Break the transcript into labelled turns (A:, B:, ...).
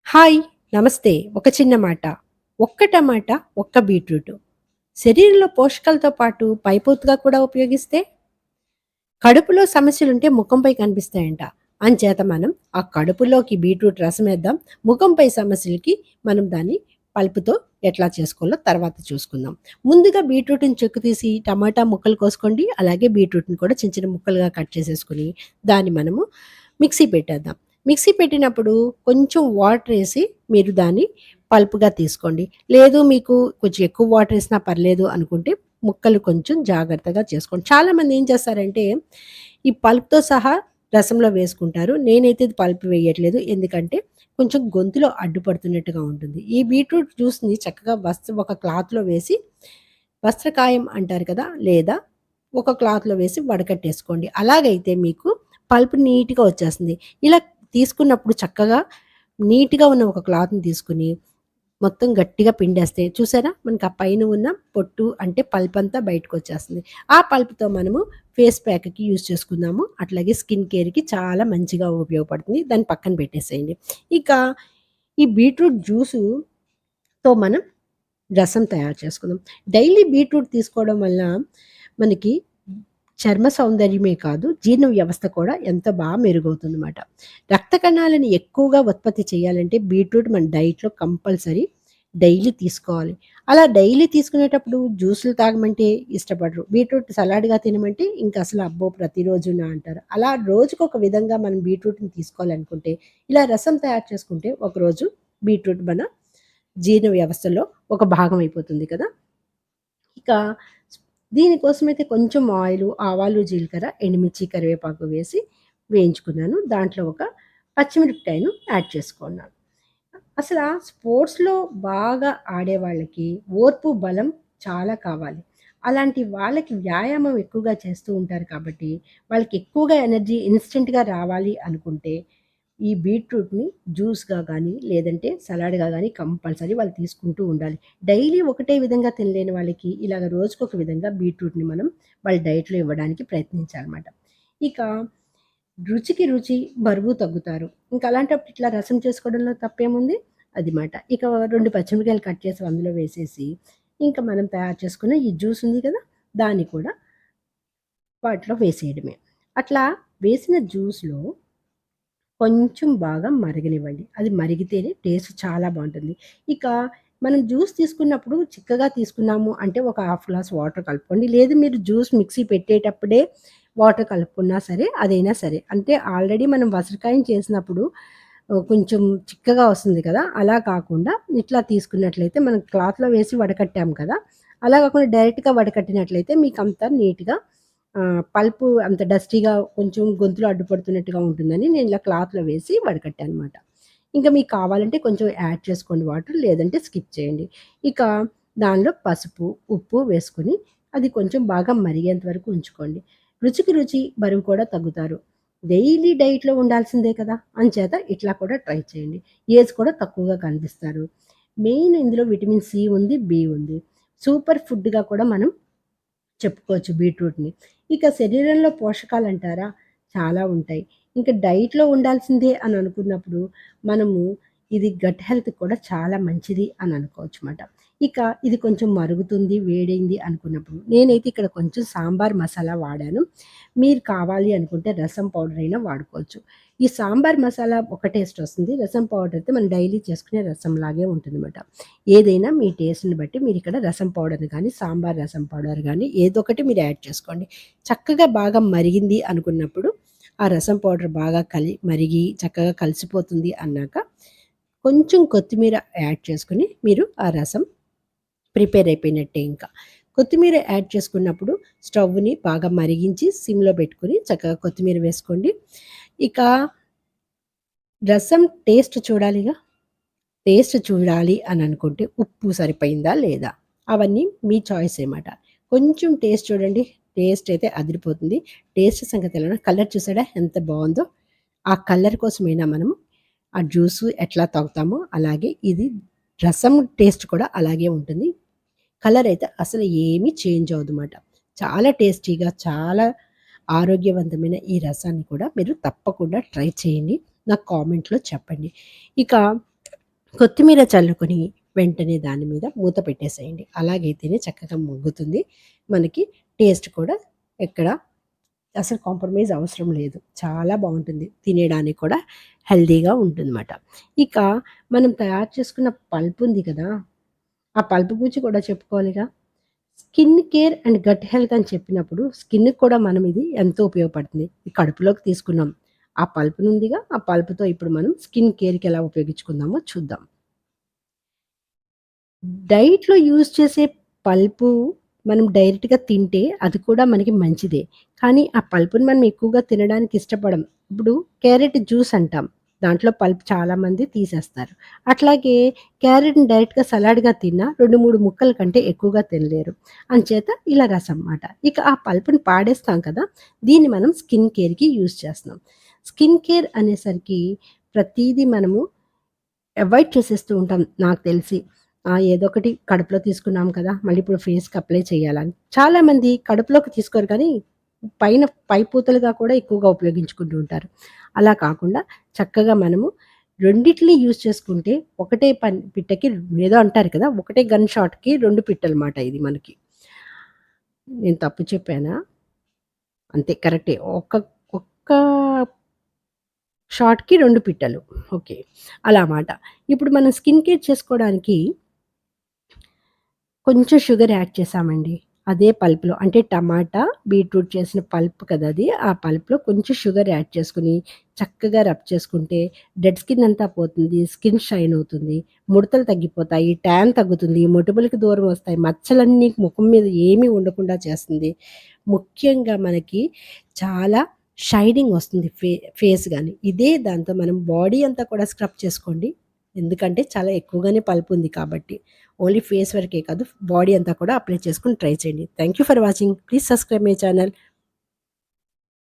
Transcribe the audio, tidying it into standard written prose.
A: Hi! నమస్తే. ఒక చిన్న మాట. ఒక్క టమాటా, ఒక్క బీట్రూటు. శరీరంలో పోషకాలతో పాటు పైపోతుగా కూడా ఉపయోగిస్తే కడుపులో సమస్యలుంటే ముఖంపై కనిపిస్తాయంట. అంచేత మనం ఆ కడుపులోకి బీట్రూట్ రసమేద్దాం. ముఖంపై సమస్యలకి మనం దాన్ని పల్పుతో ఎట్లా చేసుకోవాలో తర్వాత చూసుకుందాం. ముందుగా బీట్రూట్‌ని చెక్కు తీసి టమాటా ముక్కలు కోసుకోండి. అలాగే బీట్రూట్‌ని కూడా చిన్న చిన్న ముక్కలుగా కట్ చేసేసుకొని దాన్ని మనము మిక్సీ పెట్టేద్దాం. మిక్సీ పెట్టినప్పుడు కొంచెం వాటరేసి మీరు దాన్ని పల్ప్‌గా తీసుకోండి. లేదు మీకు కొంచెం ఎక్కువ వాటరేసినా పర్లేదు అనుకుంటే ముక్కలు కొంచెం జాగ్రత్తగా చేసుకోండి. చాలామంది ఏం చేస్తారంటే, ఈ పల్ప్‌తో సహా రసంలో వేసుకుంటారు. నేనైతే ఇది పల్ప్ వేయట్లేదు. ఎందుకంటే, కొంచెం గొంతులో అడ్డుపడుతున్నట్టుగా ఉంటుంది. ఈ బీట్రూట్ జ్యూస్‌ని చక్కగా ఒక క్లాత్‌లో వేసి వస్త్రకాయం అంటారు కదా! లేదా ఒక క్లాత్‌లో వేసి వడకట్టేసుకోండి. అలాగైతే మీకు పల్ప్ నీట్‌గా వచ్చేస్తుంది. ఇలా తీసుకున్నప్పుడు చక్కగా నీట్‌గా ఉన్న ఒక క్లాత్‌ని తీసుకొని మొత్తం గట్టిగా పిండేస్తే చూసారా? మనకు ఆ పైన ఉన్న పొట్టు అంటే పల్పంతా బయటకొచ్చేస్తుంది. ఆ పల్ప్‌తో మనము ఫేస్ ప్యాక్‌కి యూజ్ చేసుకుందాము. అట్లాగే స్కిన్ కేర్‌కి చాలా మంచిగా ఉపయోగపడుతుంది. దాన్ని పక్కన పెట్టేసేయండి. ఇక ఈ బీట్రూట్ జ్యూసుతో మనం రసం తయారు చేసుకుందాం. డైలీ బీట్రూట్ తీసుకోవడం వల్ల మనకి చర్మ సౌందర్యమే కాదు, జీర్ణ వ్యవస్థ కూడా ఎంతో మెరుగవుతుందన్నమాట. రక్త కణాలను ఎక్కువగా ఉత్పత్తి చేయాలంటే బీట్రూట్ మన డైట్‌లో కంపల్సరీ డైలీ తీసుకోవాలి. అలా డైలీ తీసుకునేటప్పుడు జ్యూసులు తాగమంటే ఇష్టపడరు. బీట్రూట్ సలాడ్‌గా తినమంటే ఇంక అసలు అబ్బో! ప్రతిరోజునా అంటారు. అలా రోజుకొక విధంగా మనం బీట్రూట్‌ని తీసుకోవాలనుకుంటే, ఇలా రసం తయారు చేసుకుంటే ఒకరోజు బీట్రూట్ మన జీర్ణ వ్యవస్థలో ఒక భాగం అయిపోతుంది కదా! ఇక దీనికోసమైతే కొంచెం ఆయిలు, ఆవాలు, జీలకర్ర, ఎండుమిర్చి, కరివేపాకు వేసి వేయించుకున్నాను. దాంట్లో ఒక పచ్చిమిరపకాయను యాడ్ చేసుకున్నాను. అసలా స్పోర్ట్స్‌లో బాగా ఆడేవాళ్ళకి ఓర్పు, బలం చాలా కావాలి. అలాంటి వాళ్ళకి వ్యాయామం ఎక్కువగా చేస్తూ ఉంటారు కాబట్టి, వాళ్ళకి ఎక్కువగా ఎనర్జీ ఇన్‌స్టంట్‌గా రావాలి అనుకుంటే, ఈ బీట్రూట్‌ని జ్యూస్‌గా గానీ, లేదంటే సలాడ్‌గా గానీ కంపల్సరీ వాళ్ళు తీసుకుంటూ ఉండాలి. డైలీ ఒకటే విధంగా తినలేని వాళ్ళకి ఇలాగ రోజుకొక విధంగా బీట్రూట్‌ని మనం వాళ్ళ డైట్‌లో ఇవ్వడానికి ప్రయత్నించాలన్నమాట. ఇక రుచికి రుచి, బరువు తగ్గుతారు. ఇంక అలాంటప్పుడు ఇట్లా రసం చేసుకోవడంలో తప్పేముంది? అది మాట. ఇక 2 పచ్చిమిరపకాయలు కట్ చేసి అందులో వేసేసి, ఇంక మనం తయారు చేసుకున్న ఈ జ్యూస్ ఉంది కదా! దాన్ని కూడా వాటిలో వేసేయడమే. అట్లా వేసిన జ్యూస్‌లో కొంచెం బాగా మరగనివ్వండి. అది మరిగితేనే టేస్ట్ చాలా బావుంటుంది. ఇక మనం జ్యూస్ తీసుకున్నప్పుడు చిక్కగా తీసుకున్నాము అంటే ఒక హాఫ్ గ్లాస్ వాటర్ కలుపుకోండి. లేదు మీరు జ్యూస్ మిక్సీ పెట్టేటప్పుడే వాటర్ కలుపుకున్నా సరే, అదైనా సరే. అంటే ఆల్రెడీ మనం వసరకాయం చేసినప్పుడు కొంచెం చిక్కగా వస్తుంది కదా! అలా కాకుండా ఇట్లా తీసుకున్నట్లయితే మనం క్లాత్‌లో వేసి వడకట్టాం కదా! అలా కాకుండా డైరెక్ట్‌గా వడకట్టినట్లయితే మీకంతా నీట్‌గా పల్పు అంత డస్టీగా కొంచెం గొంతులో అడ్డుపడుతున్నట్టుగా ఉంటుందని నేను ఇలా క్లాత్‌లో వేసి వడకట్టానమాట. ఇంకా మీకు కావాలంటే కొంచెం యాడ్ చేసుకోండి వాటర్. లేదంటే స్కిప్ చేయండి. ఇక దానిలో పసుపు, ఉప్పు వేసుకొని అది కొంచెం బాగా మరిగేంత వరకు ఉంచుకోండి. రుచికి రుచి, బరువు కూడా తగ్గుతారు. డైలీ డైట్‌లో ఉండాల్సిందే కదా! అంచేత ఇట్లా కూడా ట్రై చేయండి. ఏజ్ కూడా తక్కువగా కనిపిస్తారు. మెయిన్ ఇందులో విటమిన్ సి ఉంది, బి ఉంది. సూపర్ ఫుడ్‌గా కూడా మనం చెప్పుకోవచ్చు బీట్రూట్‌ని. ఇక శరీరంలో పోషకాలంటారా? చాలా ఉంటాయి. ఇంక డైట్‌లో ఉండాల్సిందే అని అనుకున్నప్పుడు మనము ఇది గట్ హెల్త్‌కి కూడా చాలా మంచిది అని అనుకోవచ్చుమాట. ఇక ఇది కొంచెం మరుగుతుంది, వేడైంది అనుకున్నప్పుడు నేనైతే ఇక్కడ కొంచెం సాంబార్ మసాలా వాడాను. మీరు కావాలి అనుకుంటే రసం పౌడర్ అయినా వాడుకోవచ్చు. ఈ సాంబార్ మసాలా ఒక టేస్ట్ వస్తుంది. రసం పౌడర్ అయితే మనం డైలీ చేసుకునే రసంలాగే ఉంటుందన్నమాట. ఏదైనా మీ టేస్ట్‌ని బట్టి మీరిక్కడ రసం పౌడర్ గానీ, సాంబార్ రసం పౌడర్ గానీ ఏదొకటి మీరు యాడ్ చేసుకోండి. చక్కగా బాగా మరిగింది అనుకున్నప్పుడు, ఆ రసం పౌడర్ బాగా మరిగి చక్కగా కలిసిపోతుంది అన్నాక, కొంచెం కొత్తిమీర యాడ్ చేసుకొని, మీరు ఆ రసం ప్రిపేర్ అయిపోయినట్టే ఇంకా. కొత్తిమీర యాడ్ చేసుకున్నప్పుడు స్టవ్‌ని బాగా మరిగించి సిమ్‌లో పెట్టుకొని చక్కగా కొత్తిమీర వేసుకోండి. ఇక రసం టేస్ట్ చూడాలిగా. టేస్ట్ చూడాలి అని అనుకుంటే ఉప్పు సరిపోయిందా లేదా? అవన్నీ మీ చాయిసే మాట. కొంచెం టేస్ట్ చూడండి. టేస్ట్ అయితే అదిరిపోతుంది. టేస్ట్ సంగతి ఎలానో కలర్ చూసారా ఎంత బావుందో? ఆ కలర్ కోసమైనా మనము ఆ జ్యూసు ఎట్లా తాగుతామో అలాగే ఇది రసం టేస్ట్ కూడా అలాగే ఉంటుంది. కలర్ అయితే అసలు ఏమీ చేంజ్ అవ్వదుమాట. చాలా టేస్టీగా, చాలా ఆరోగ్యవంతమైన ఈ రసాన్ని కూడా మీరు తప్పకుండా ట్రై చేయండి. నాకు కామెంట్‌లో చెప్పండి. ఇక కొత్తిమీర చల్లుకొని వెంటనే దాని మీద మూత పెట్టేసేయండి. అలాగైతేనే చక్కగా మగ్గుతుంది. మనకి టేస్ట్ కూడా ఎక్కడ అసలు కాంప్రమైజ్ అవసరం లేదు. చాలా బావుంటుంది. తినేయడానికి కూడా హెల్తీగా ఉంటుందన్నమాట. ఇక మనం తయారు చేసుకున్న పల్ప్ ఉంది కదా! ఆ పల్ప్ గురించి కూడా చెప్పుకోవాలిగా. Skin care and gut health అని చెప్పినప్పుడు స్కిన్‌కి కూడా మనం ఇది ఎంతో ఉపయోగపడుతుంది. ఈ కడుపులోకి తీసుకున్నాం. ఆ పల్పునుందిగా, ఆ పల్ప్‌తో ఇప్పుడు మనం స్కిన్ కేర్‌కి ఎలా ఉపయోగించుకుందామో చూద్దాం. డైట్‌లో యూజ్ చేసే పల్పు మనం డైరెక్ట్‌గా తింటే అది కూడా మనకి మంచిదే. కానీ ఆ పల్పుని మనం ఎక్కువగా తినడానికి ఇష్టపడం. ఇప్పుడు క్యారెట్ జ్యూస్ అంటాం. దాంట్లో పల్ప్ చాలామంది తీసేస్తారు. అట్లాగే క్యారెట్‌ని డైరెక్ట్‌గా సలాడ్‌గా తిన్నా 2, 3 ముక్కల కంటే ఎక్కువగా తినలేరు. అంచేత ఇలా రసం మాట. ఇక ఆ పల్పుని పాడేస్తాం కదా! దీన్ని మనం స్కిన్ కేర్‌కి యూజ్ చేస్తున్నాం. స్కిన్ కేర్ అనేసరికి ప్రతీదీ మనము అవాయిడ్ చేసేస్తూ ఉంటాం నాకు తెలిసి. ఏదో ఒకటి కడుపులో తీసుకున్నాం కదా! మళ్ళీ ఇప్పుడు ఫేస్‌కి అప్లై చేయాలని. చాలామంది కడుపులోకి తీసుకోరు కానీ, పైన పైపూతలుగా కూడా ఎక్కువగా ఉపయోగించుకుంటూ ఉంటారు. అలా కాకుండా చక్కగా మనము రెండిటిని యూజ్ చేసుకుంటే ఒకటే పిట్టకి ఏదో అంటారు కదా! ఒకటే గన్ షాట్‌కి 2 పిట్టలమాట ఇది మనకి. నేను తప్పు చెప్పానా? అంతే కరెక్టే. ఒక్క షాట్‌కి 2 పిట్టలు. ఓకే. అలా మాట. ఇప్పుడు మనం స్కిన్ కేర్ చేసుకోవడానికి కొంచెం షుగర్ యాడ్ చేశామండి. అదే పల్ప్‌లో అంటే టమాటా, బీట్రూట్ చేసిన పల్ప్ కదా అది. ఆ పల్ప్‌లో కొంచెం షుగర్ యాడ్ చేసుకొని, చక్కగా రబ్ చేసుకుంటే డెడ్ స్కిన్ అంతా పోతుంది. స్కిన్ షైన్ అవుతుంది. ముడతలు తగ్గిపోతాయి. ట్యాన్ తగ్గుతుంది. మొటిమలకి దూరం వస్తాయి. మచ్చలన్నీ ముఖం మీద ఏమీ ఉండకుండా చేస్తుంది. ముఖ్యంగా మనకి చాలా షైనింగ్ వస్తుంది ఫేస్ గాని. ఇదే దాంతో మనం బాడీ అంతా కూడా స్క్రబ్ చేసుకోండి. ఎందుకంటే చాలా ఎక్కువగానే పల్ప్ ఉంది కాబట్టి. ఓన్లీ ఫేస్ వరకే కాదు బాడీ అంతా కూడా అప్లై చేసుకొని ట్రై చేయండి. Thank you for watching. Please subscribe my channel.